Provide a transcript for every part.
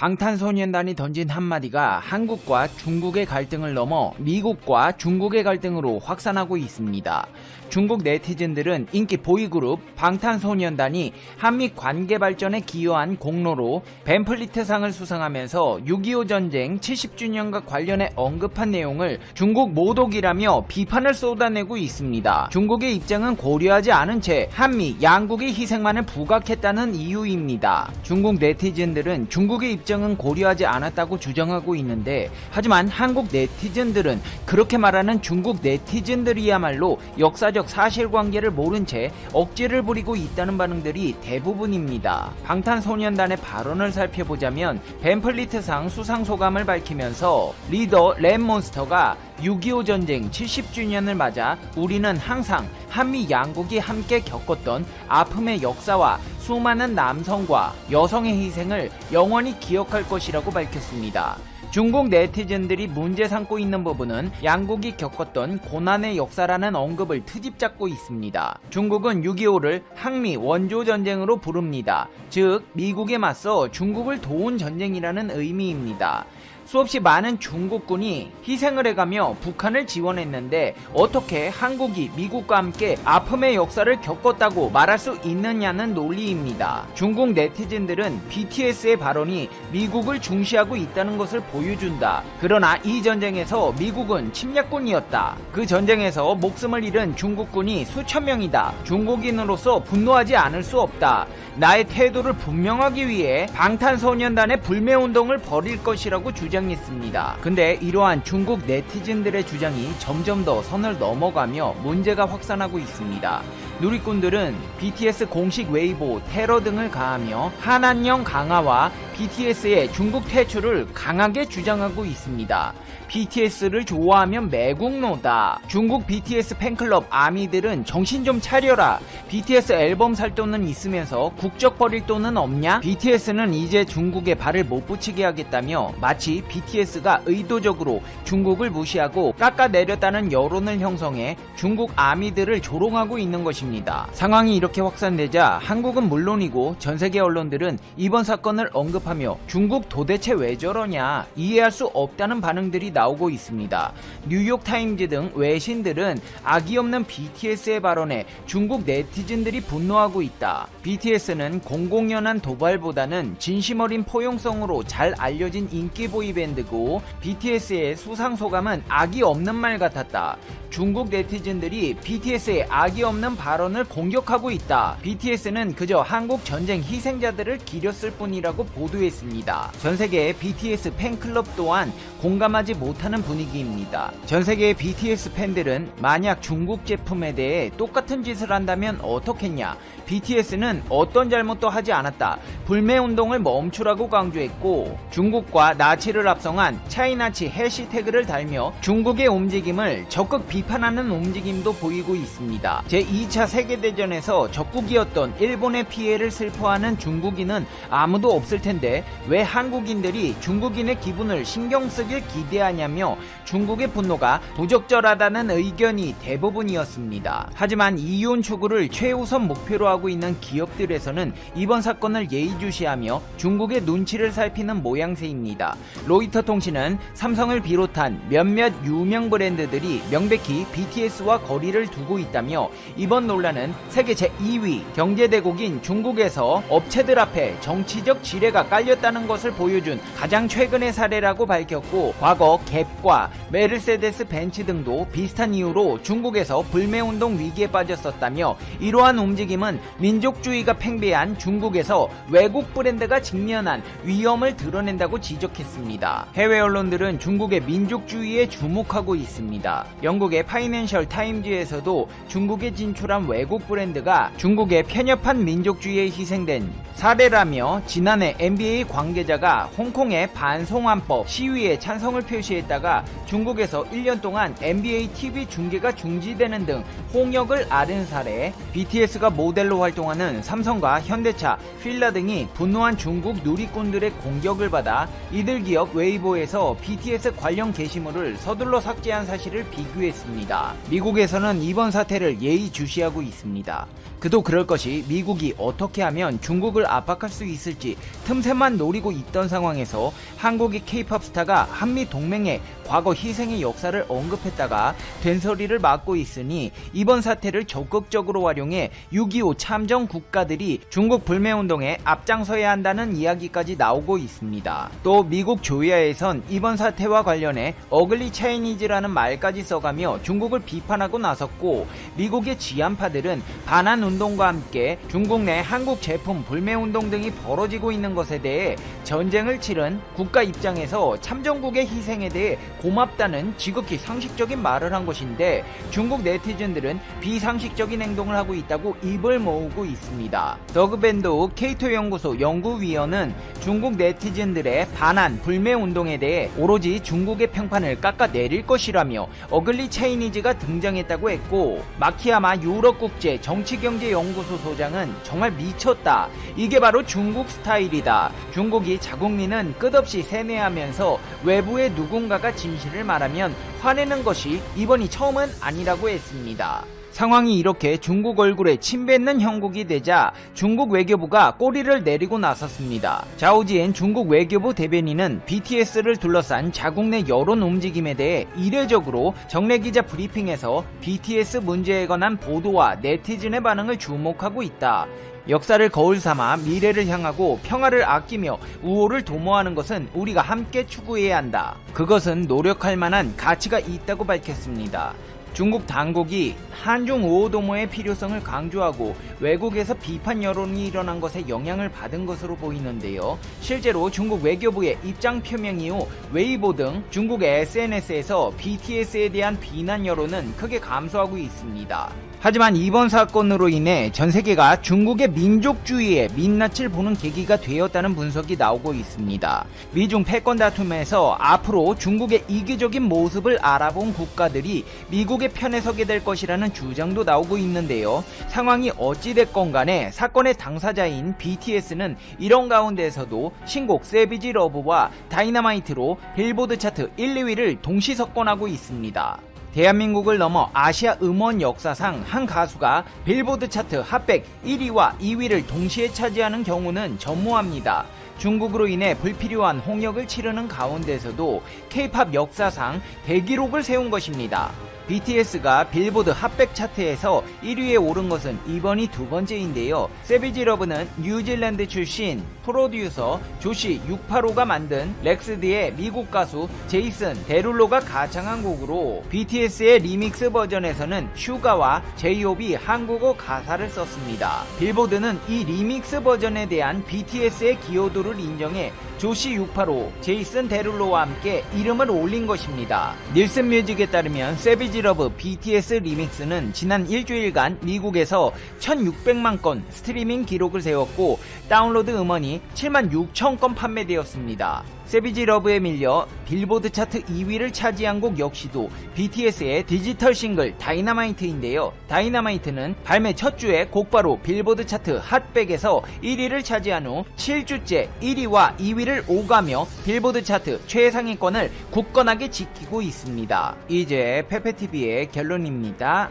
방탄소년단이 던진 한마디가 한국과 중국의 갈등을 넘어 미국과 중국의 갈등으로 확산하고 있습니다. 중국 네티즌들은 인기 보이그룹 방탄소년단이 한미 관계 발전에 기여한 공로로 벤플리트상을 수상하면서 6.25 전쟁 70주년과 관련해 언급한 내용을 중국 모독이라며 비판을 쏟아내고 있습니다. 중국의 입장은 고려하지 않은 채 한미 양국의 희생만을 부각했다는 이유입니다. 중국 네티즌들은 중국의 입장은 고려하지 않았다고 주장하고 있는데, 하지만 한국 네티즌들은 그렇게 말하는 중국 네티즌들이야말로 역사적 사실관계를 모른 채 억지를 부리고 있다는 반응들이 대부분입니다. 방탄소년단의 발언을 살펴보자면 벤플리트상 수상 소감을 밝히면서 리더 랩몬스터가 6.25 전쟁 70주년을 맞아 우리는 항상 한미 양국이 함께 겪었던 아픔의 역사와 수많은 남성과 여성의 희생을 영원히 기억할 것이라고 밝혔습니다. 중국 네티즌들이 문제 삼고 있는 부분은 양국이 겪었던 고난의 역사라는 언급을 트집 잡고 있습니다. 중국은 6.25를 항미 원조전쟁으로 부릅니다. 즉, 미국에 맞서 중국을 도운 전쟁이라는 의미입니다. 수없이 많은 중국군이 희생을 해가며 북한을 지원했는데 어떻게 한국이 미국과 함께 아픔의 역사를 겪었다고 말할 수 있느냐는 논리입니다. 중국 네티즌들은 BTS의 발언이 미국을 중시하고 있다는 것을 보여준다. 그러나 이 전쟁에서 미국은 침략군이었다. 그 전쟁에서 목숨을 잃은 중국군이 수천 명이다. 중국인으로서 분노하지 않을 수 없다. 나의 태도를 분명하기 위해 방탄소년단의 불매운동을 벌일 것이라고 주장했습니다. 근데 이러한 중국 네티즌들의 주장이 점점 더 선을 넘어가며 문제가 확산하고 있습니다. 누리꾼들은 BTS 공식 웨이보 테러 등을 가하며 한한령 강화와 BTS의 중국 퇴출을 강하게 주장하고 있습니다. BTS를 좋아하면 매국노다. 중국 BTS 팬클럽 아미들은 정신 좀 차려라. BTS 앨범 살 돈은 있으면서 국적 버릴 돈은 없냐? BTS는 이제 중국에 발을 못 붙이게 하겠다며 마치 BTS가 의도적으로 중국을 무시하고 깎아내렸다는 여론을 형성해 중국 아미들을 조롱하고 있는 것입니다. 상황이 이렇게 확산되자 한국은 물론이고 전세계 언론들은 이번 사건을 언급하며 중국 도대체 왜 저러냐, 이해할 수 없다는 반응들이 나오고 있습니다. 뉴욕타임즈 등 외신들은 악의 없는 BTS의 발언에 중국 네티즌들이 분노하고 있다. BTS는 공공연한 도발보다는 진심 어린 포용성으로 잘 알려진 인기 보이밴드고 BTS의 수상 소감은 악의 없는 말 같았다. 중국 네티즌들이 BTS의 악의 없는 발언을 공격하고 있다. BTS는 그저 한국 전쟁 희생자들을 기렸을 뿐이라고 보도했습니다. 전세계의 BTS 팬클럽 또한 공감하지 못하는 분위기입니다. 전세계의 BTS 팬들은 만약 중국 제품에 대해 똑같은 짓을 한다면 어떻겠냐, BTS는 어떤 잘못도 하지 않았다, 불매운동을 멈추라고 강조했고, 중국과 나치를 합성한 차이나치 해시태그를 달며 중국의 움직임을 적극 비판하는 움직임도 보이고 있습니다. 제2차 세계대전에서 적국이었던 일본의 피해를 슬퍼하는 중국인은 아무도 없을 텐데 왜 한국인들이 중국인의 기분을 신경 쓰길 기대하냐며 중국의 분노가 부적절하다는 의견이 대부분이었습니다. 하지만 이윤 추구를 최우선 목표로 하고 있는 기업들에서는 이번 사건을 예의주시하며 중국의 눈치를 살피는 모양새입니다. 로이터 통신은 삼성을 비롯한 몇몇 유명 브랜드들이 명백히 BTS와 거리를 두고 있다며 이번 논란은 세계 제2위 경제대국인 중국에서 업체들 앞에 정치적 지뢰가 깔렸다는 것을 보여준 가장 최근의 사례라고 밝혔고, 과거 갭과 메르세데스 벤츠 등도 비슷한 이유로 중국에서 불매운동 위기에 빠졌었다며 이러한 움직임은 민족주의가 팽배한 중국에서 외국 브랜드가 직면한 위험을 드러낸다고 지적했습니다. 해외 언론들은 중국의 민족주의에 주목하고 있습니다. 영국의 파이낸셜 타임즈에서도 중국에 진출한 외국 브랜드가 중국의 편협한 민족주의에 희생된 사례라며 지난해 NBA 관계자가 홍콩의 반송환법 시위에 찬성을 표시했다가 중국 중국에서 1년 동안 NBA TV 중계가 중지되는 등 홍역을 앓은 사례, BTS가 모델로 활동하는 삼성과 현대차, 필라 등이 분노한 중국 누리꾼들의 공격을 받아 이들 기업 웨이보에서 BTS 관련 게시물을 서둘러 삭제한 사실을 비교했습니다. 미국에서는 이번 사태를 예의주시하고 있습니다. 그도 그럴 것이 미국이 어떻게 하면 중국을 압박할 수 있을지 틈새만 노리고 있던 상황에서 한국의 K-POP 스타가 한미 동맹의 과거 희생의 역사를 언급했다가 된소리를 맡고 있으니 이번 사태를 적극적으로 활용해 6.25 참전 국가들이 중국 불매운동에 앞장서야 한다는 이야기까지 나오고 있습니다. 또 미국 조야에선 이번 사태와 관련해 어글리 차이니즈라는 말까지 써가며 중국을 비판하고 나섰고, 미국의 지한파들은 반한 운동과 함께 중국 내 한국 제품 불매운동 등이 벌어지고 있는 것에 대해 전쟁을 치른 국가 입장에서 참전국의 희생에 대해 고맙다는 지극히 상식적인 말을 한 것인데, 중국 네티즌들은 비상식적인 행동을 하고 있다고 입을 모으고 있습니다. 더그밴도 케이토 연구소 연구위원은 중국 네티즌들의 반한 불매운동에 대해 오로지 중국의 평판을 깎아내릴 것이라며 어글리 차이니즈가 등장했다고 했고, 마키야마 유럽국제 정치경제연구소 소장은 정말 미쳤다. 이게 바로 중국 스타일이다. 중국이 자국민은 끝없이 세뇌하면서 외부의 누군가가 진실을 말하면 화내는 것이 이번이 처음은 아니라고 했습니다. 상황이 이렇게 중국 얼굴에 침 뱉는 형국이 되자 중국 외교부가 꼬리를 내리고 나섰습니다. 자오지엔 중국 외교부 대변인은 BTS를 둘러싼 자국 내 여론 움직임에 대해 이례적으로 정례기자 브리핑에서 BTS 문제에 관한 보도와 네티즌의 반응을 주목하고 있다. 역사를 거울 삼아 미래를 향하고 평화를 아끼며 우호를 도모하는 것은 우리가 함께 추구해야 한다. 그것은 노력할 만한 가치가 있다고 밝혔습니다. 중국 당국이 한중 우호 도모의 필요성을 강조하고 외국에서 비판 여론이 일어난 것에 영향을 받은 것으로 보이는데요. 실제로 중국 외교부의 입장 표명 이후 웨이보 등 중국의 SNS에서 BTS에 대한 비난 여론은 크게 감소하고 있습니다. 하지만 이번 사건으로 인해 전세계가 중국의 민족주의에 민낯을 보는 계기가 되었다는 분석이 나오고 있습니다. 미중 패권 다툼에서 앞으로 중국의 이기적인 모습을 알아본 국가들이 미국의 편에 서게 될 것이라는 주장도 나오고 있는데요. 상황이 어찌됐건 간에 사건의 당사자인 BTS는 이런 가운데에서도 신곡 세비지 러브와 다이너마이트로 빌보드 차트 1, 2위를 동시 석권하고 있습니다. 대한민국을 넘어 아시아 음원 역사상 한 가수가 빌보드 차트 핫백 1위와 2위를 동시에 차지하는 경우는 전무합니다. 중국으로 인해 불필요한 홍역을 치르는 가운데서도 K-POP 역사상 대기록을 세운 것입니다. BTS가 빌보드 핫백 차트에서 1위에 오른 것은 이번이 두 번째인데요. 세비지 러브는 뉴질랜드 출신 프로듀서 조시 685가 만든 렉스드의 미국 가수 제이슨 데룰로가 가창한 곡으로 BTS의 리믹스 버전에서는 슈가와 제이홉이 한국어 가사를 썼습니다. 빌보드는 이 리믹스 버전에 대한 BTS의 기여도를 인정해 조시 685, 제이슨 데룰로와 함께 이름을 올린 것입니다. 닐슨 뮤직에 따르면 세비지 러브 BTS 리믹스는 지난 일주일간 미국에서 1600만 건 스트리밍 기록을 세웠고 다운로드 음원이 7만 6천 건 판매되었습니다. 세비지 러브에 밀려 빌보드 차트 2위를 차지한 곡 역시도 BTS의 디지털 싱글 다이너마이트인데요. 다이너마이트는 발매 첫 주에 곧바로 빌보드 차트 핫백에서 1위를 차지한 후 7주째 1위와 2위를 오가며 빌보드 차트 최상위권을 굳건하게 지키고 있습니다. 이제 페페TV의 결론입니다.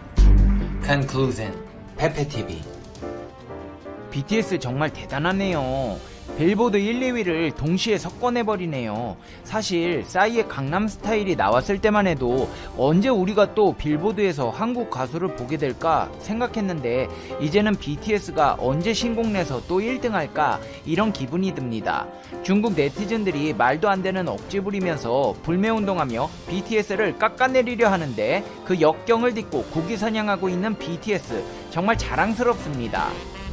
Conclusion. 페페TV. BTS 정말 대단하네요. 빌보드 1, 2위를 동시에 석권해버리네요. 사실 싸이의 강남스타일이 나왔을 때만 해도 언제 우리가 또 빌보드에서 한국 가수를 보게 될까 생각했는데 이제는 BTS가 언제 신곡 내서 또 1등 할까 이런 기분이 듭니다. 중국 네티즌들이 말도 안 되는 억지 부리면서 불매운동하며 BTS를 깎아내리려 하는데 그 역경을 딛고 국위선양하고 있는 BTS 정말 자랑스럽습니다.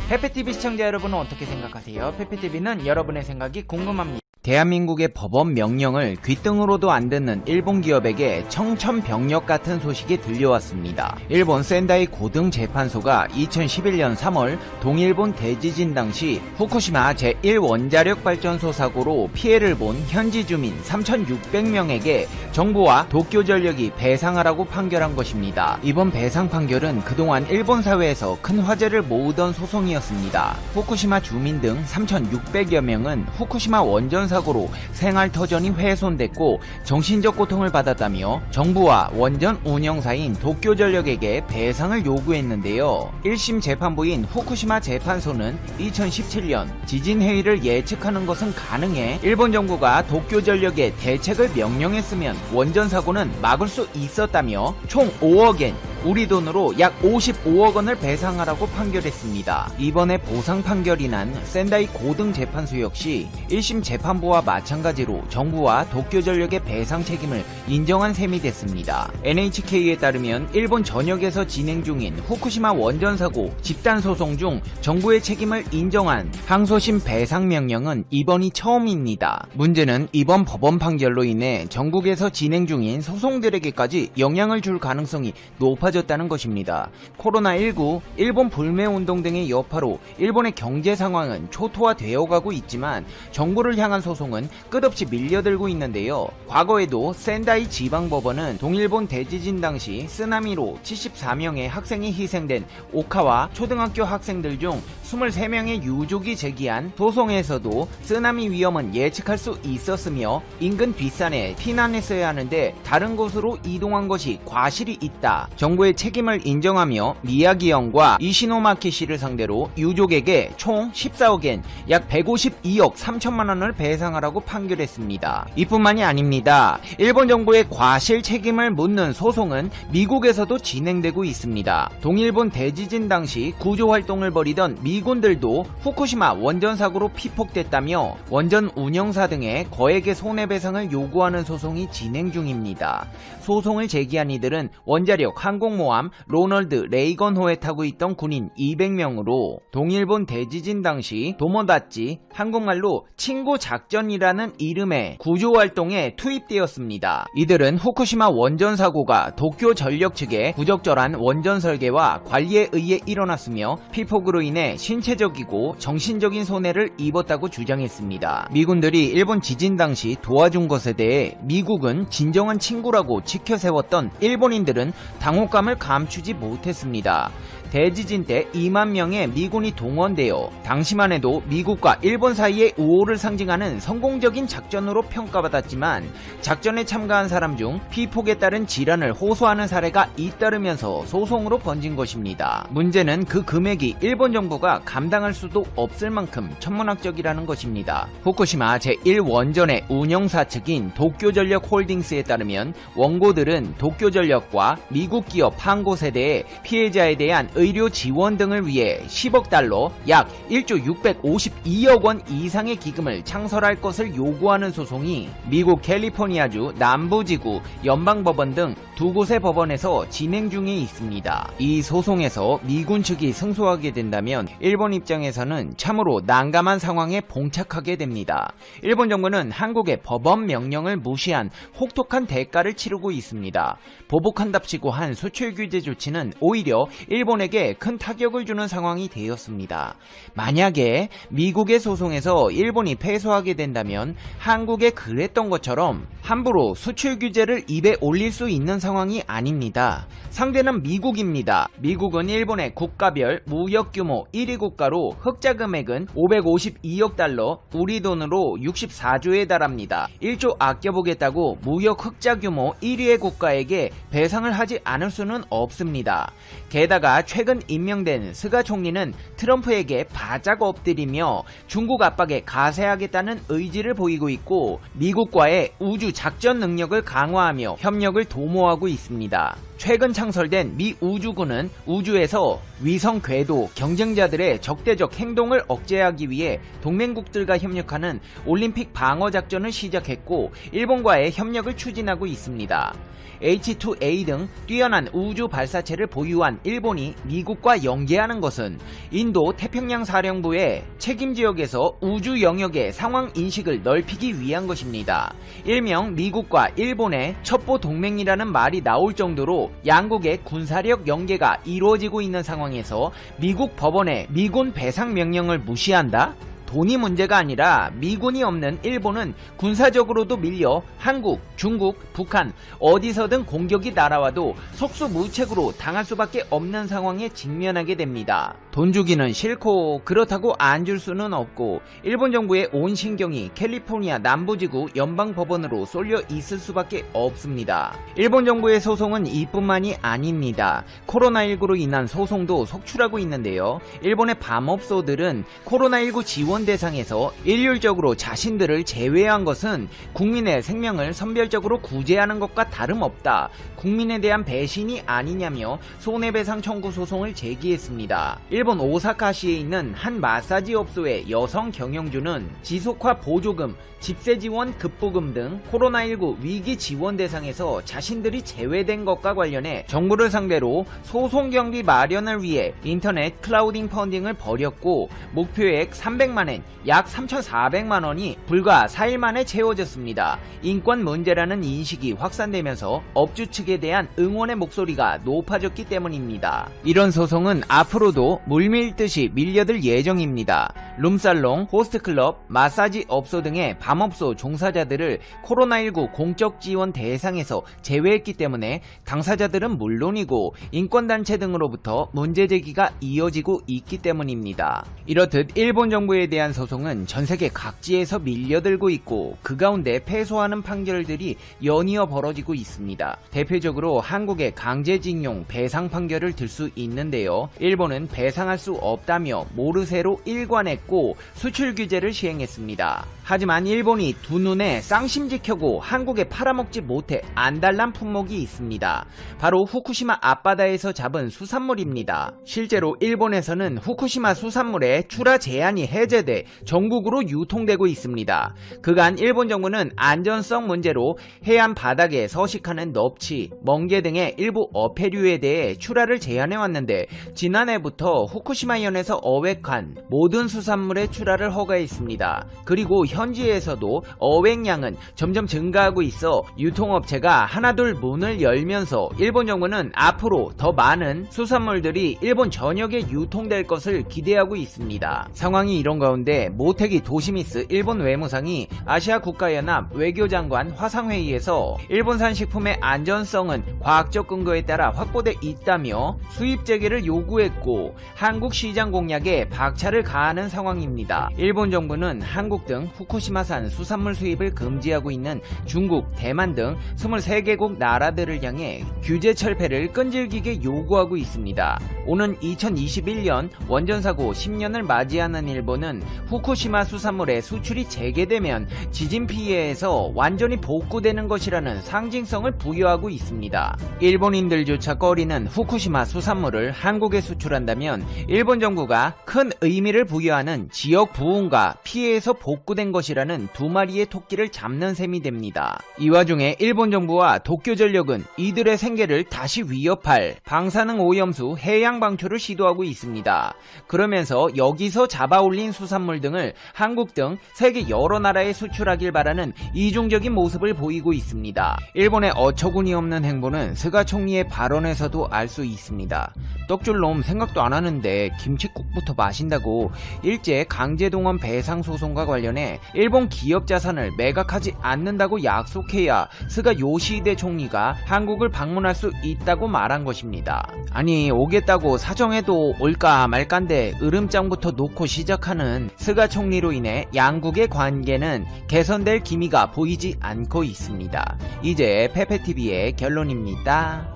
페페TV 시청자 여러분은 어떻게 생각하세요? 페페TV는 여러분의 생각이 궁금합니다. 대한민국의 법원 명령을 귓등으로도 안 듣는 일본 기업에게 청천벽력 같은 소식이 들려왔습니다. 일본 센다이 고등재판소가 2011년 3월 동일본 대지진 당시 후쿠시마 제1원자력 발전소 사고로 피해를 본 현지 주민 3,600명에게 정부와 도쿄전력이 배상하라고 판결한 것입니다. 이번 배상 판결은 그동안 일본 사회에서 큰 화제를 모으던 소송이었습니다. 후쿠시마 주민 등 3,600여 명은 후쿠시마 원전 사고로 생활터전이 훼손됐고 정신적 고통을 받았다며 정부와 원전 운영사인 도쿄전력에게 배상을 요구했는데요. 1심 재판부인 후쿠시마 재판소는 2017년 지진해일을 예측하는 것은 가능해 일본 정부가 도쿄전력에 대책을 명령했으면 원전 사고는 막을 수 있었다며 총 5억엔 우리 돈으로 약 55억 원을 배상하라고 판결했습니다. 이번에 보상 판결이 난 센다이 고등재판소 역시 1심 재판부와 마찬가지로 정부와 도쿄전력의 배상 책임을 인정한 셈이 됐습니다. NHK에 따르면 일본 전역에서 진행 중인 후쿠시마 원전 사고 집단 소송 중 정부의 책임을 인정한 항소심 배상 명령은 이번이 처음입니다. 문제는 이번 법원 판결로 인해 전국에서 진행 중인 소송들에게까지 영향을 줄 가능성이 높아졌다는 것입니다. 코로나19, 일본 불매운동 등의 여파로 일본의 경제 상황은 초토화되어 가고 있지만 정부를 향한 소송은 끝없이 밀려들고 있는데요. 과거에도 센다이 지방법원은 동일본 대지진 당시 쓰나미로 74명의 학생이 희생된 오카와 초등학교 학생들 중 23명의 유족이 제기한 소송에서도 쓰나미 위험은 예측할 수 있었으며 인근 뒷산에 피난했어야 하는데 다른 곳으로 이동한 것이 과실이 있다. 정부의 책임을 인정하며 미야기현과 이시노마키 씨를 상대로 유족에게 총 14억엔 약 152억 3천만 원을 배상하라고 판결했습니다. 이뿐만이 아닙니다. 일본 정부의 과실 책임을 묻는 소송은 미국에서도 진행되고 있습니다. 동일본 대지진 당시 구조 활동을 벌이던 미군들도 후쿠시마 원전 사고로 피폭됐다며 원전 운영사 등의 거액의 손해배상을 요구하는 소송이 진행 중입니다. 소송을 제기한 이들은 원자력 항공모함 로널드 레이건호에 타고 있던 군인 200명으로 동일본 대지진 당시 도모다치, 한국말로 친구 작전이라는 이름의 구조활동에 투입되었습니다. 이들은 후쿠시마 원전 사고가 도쿄 전력 측의 부적절한 원전 설계와 관리에 의해 일어났으며 피폭으로 인해 신체적이고 정신적인 손해를 입었다고 주장했습니다. 미군들이 일본 지진 당시 도와준 것에 대해 미국은 진정한 친구라고 지켜세웠던 일본인들은 당혹감을 감추지 못했습니다. 대지진 때 2만 명의 미군이 동원되어 당시만 해도 미국과 일본 사이의 우호를 상징하는 성공적인 작전으로 평가받았지만 작전에 참가한 사람 중 피폭에 따른 질환을 호소하는 사례가 잇따르면서 소송으로 번진 것입니다. 문제는 그 금액이 일본 정부가 감당할 수도 없을 만큼 천문학적이라는 것입니다. 후쿠시마 제1원전의 운영사 측인 도쿄전력 홀딩스에 따르면 원고들은 도쿄전력과 미국 기업 한고세대에 피해자에 대한 의료 지원 등을 위해 10억 달러, 약 1조 652억 원 이상의 기금을 창설할 것을 요구하는 소송이 미국 캘리포니아주 남부지구 연방법원 등 두 곳의 법원에서 진행 중에 있습니다. 이 소송에서 미군 측이 승소하게 된다면 일본 입장에서는 참으로 난감한 상황에 봉착하게 됩니다. 일본 정부는 한국의 법원 명령을 무시한 혹독한 대가를 치르고 있습니다. 보복한답시고 한 수출 규제 조치는 오히려 일본에게 큰 타격을 주는 상황이 되었습니다. 만약에 미국의 소송에서 일본이 패소하게 된다면 한국에 그랬던 것처럼 함부로 수출 규제를 입에 올릴 수 있는 상황이 아닙니다. 상대는 미국입니다. 미국은 일본의 국가별 무역 규모 1위 국가로 흑자 금액은 552억 달러, 우리 돈으로 64조에 달합니다. 1조 아껴보겠다고 무역 흑자 규모 1위의 국가에게 배상을 하지 않을 수는 없습니다. 게다가 최근 임명된 스가 총리는 트럼프에게 바짝 엎드리며 중국 압박에 가세하겠다는 의지를 보이고 있고 미국과의 우주 작전 능력을 강화하며 협력을 도모하고 있습니다. 최근 창설된 미 우주군은 우주에서 위성 궤도 경쟁자들의 적대적 행동을 억제하기 위해 동맹국들과 협력하는 올림픽 방어 작전을 시작했고 일본과의 협력을 추진하고 있습니다. H-2A 등 뛰어난 우주 발사체를 보유한 일본이 미국과 연계하는 것은 인도 태평양 사령부의 책임 지역에서 우주 영역의 상황 인식을 넓히기 위한 것입니다. 일명 미국과 일본의 첩보 동맹이라는 말이 나올 정도로 양국의 군사력 연계가 이루어지고 있는 상황에서 미국 법원의 미군 배상 명령을 무시한다? 돈이 문제가 아니라 미군이 없는 일본은 군사적으로도 밀려 한국, 중국, 북한 어디서든 공격이 날아와도 속수무책으로 당할 수밖에 없는 상황에 직면하게 됩니다. 돈 주기는 싫고 그렇다고 안 줄 수는 없고 일본 정부의 온 신경이 캘리포니아 남부지구 연방법원으로 쏠려 있을 수밖에 없습니다. 일본 정부의 소송은 이뿐만이 아닙니다. 코로나19로 인한 소송도 속출하고 있는데요. 일본의 밤업소들은 코로나19 지원 대상에서 일률적으로 자신들을 제외한 것은 국민의 생명을 선별적으로 구제하는 것과 다름없다. 국민에 대한 배신이 아니냐며 손해배상 청구 소송을 제기했습니다. 일본 오사카시에 있는 한 마사지 업소의 여성 경영주는 지속화 보조금, 집세 지원 급부금 등 코로나19 위기 지원 대상에서 자신들이 제외된 것과 관련해 정부를 상대로 소송 경비 마련을 위해 인터넷 클라우딩 펀딩을 벌였고 목표액 300만엔 약 3,400만원이 불과 4일 만에 채워졌습니다. 인권 문제라는 인식이 확산되면서 업주 측에 대한 응원의 목소리가 높아졌기 때문입니다. 이런 소송은 앞으로도 물밀듯이 밀려들 예정입니다. 룸살롱, 호스트클럽, 마사지 업소 등의 밤업소 종사자들을 코로나19 공적 지원 대상에서 제외했기 때문에 당사자들은 물론이고 인권단체 등으로부터 문제제기가 이어지고 있기 때문입니다. 이렇듯 일본 정부에 대한 소송은 전세계 각지에서 밀려들고 있고 그 가운데 패소하는 판결들이 연이어 벌어지고 있습니다. 대표적으로 한국의 강제징용 배상 판결을 들 수 있는데요. 일본은 배상할 수 없다며 모르쇠로 일관했고 수출 규제를 시행했습니다. 하지만 일본이 두 눈에 쌍심지 켜고 한국에 팔아먹지 못해 안달난 품목이 있습니다. 바로 후쿠시마 앞바다에서 잡은 수산물입니다. 실제로 일본에서는 후쿠시마 수산물의 출하 제한이 해제돼 전국으로 유통되고 있습니다. 그간 일본 정부는 안전성 문제로 해안 바닥에 서식하는 넙치, 멍게 등의 일부 어패류에 대해 출하를 제한해왔는데 지난해부터 후쿠시마현에서 어획한 모든 수산물의 출하를 허가했습니다. 그리고 현지에서도 어획량은 점점 증가하고 있어 유통업체가 하나둘 문을 열면서 일본 정부는 앞으로 더 많은 수산물들이 일본 전역에 유통될 것을 기대하고 있습니다. 상황이 이런 가운데 모테기 도시미스 일본 외무상이 아시아 국가연합 외교장관 화상회의에서 일본산 식품의 안전성은 과학적 근거에 따라 확보돼 있다며 수입 재개를 요구했고 한국 시장 공략에 박차를 가하는 상황입니다. 일본 정부는 한국 등 후쿠시마산 수산물 수입을 금지하고 있는 중국, 대만 등 23개국 나라들을 향해 규제 철폐를 끈질기게 요구하고 있습니다. 오는 2021년 원전사고 10년을 맞이하는 일본은 후쿠시마 수산물의 수출이 재개되면 지진 피해에서 완전히 복구되는 것이라는 상징성을 부여하고 있습니다. 일본인들조차 꺼리는 후쿠시마 수산물을 한국에 수출한다면 일본 정부가 큰 의미를 부여하는 지역 부흥과 피해에서 복구된 것이라는 두 마리의 토끼를 잡는 셈이 됩니다. 이 와중에 일본 정부와 도쿄전력은 이들의 생계를 다시 위협할 방사능 오염수 해양 방출을 시도하고 있습니다. 그러면서 여기서 잡아올린 수산물 등을 한국 등 세계 여러 나라에 수출하길 바라는 이중적인 모습을 보이고 있습니다. 일본의 어처구니 없는 행보는 스가 총리의 발언에서도 알 수 있습니다. 떡줄 놈 생각도 안 하는데 김칫국부터 마신다고 일제 강제동원 배상 소송과 관련해 일본 기업 자산을 매각하지 않는다고 약속해야 스가 요시히데 총리가 한국을 방문할 수 있다고 말한 것입니다. 아니 오겠다고 사정해도 올까 말까인데 으름장부터 놓고 시작하는 스가 총리로 인해 양국의 관계는 개선될 기미가 보이지 않고 있습니다. 이제 페페TV의 결론입니다.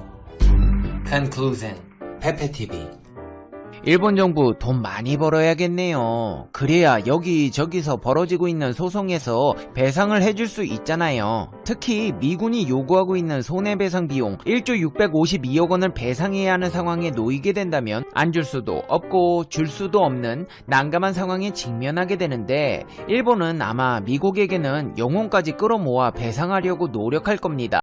Conclusion. 페페TV. 일본 정부 돈 많이 벌어야겠네요. 그래야 여기저기서 벌어지고 있는 소송에서 배상을 해줄 수 있잖아요. 특히 미군이 요구하고 있는 손해배상 비용 1조 652억 원을 배상해야 하는 상황에 놓이게 된다면 안 줄 수도 없고 줄 수도 없는 난감한 상황에 직면하게 되는데 일본은 아마 미국에게는 영혼까지 끌어모아 배상하려고 노력할 겁니다.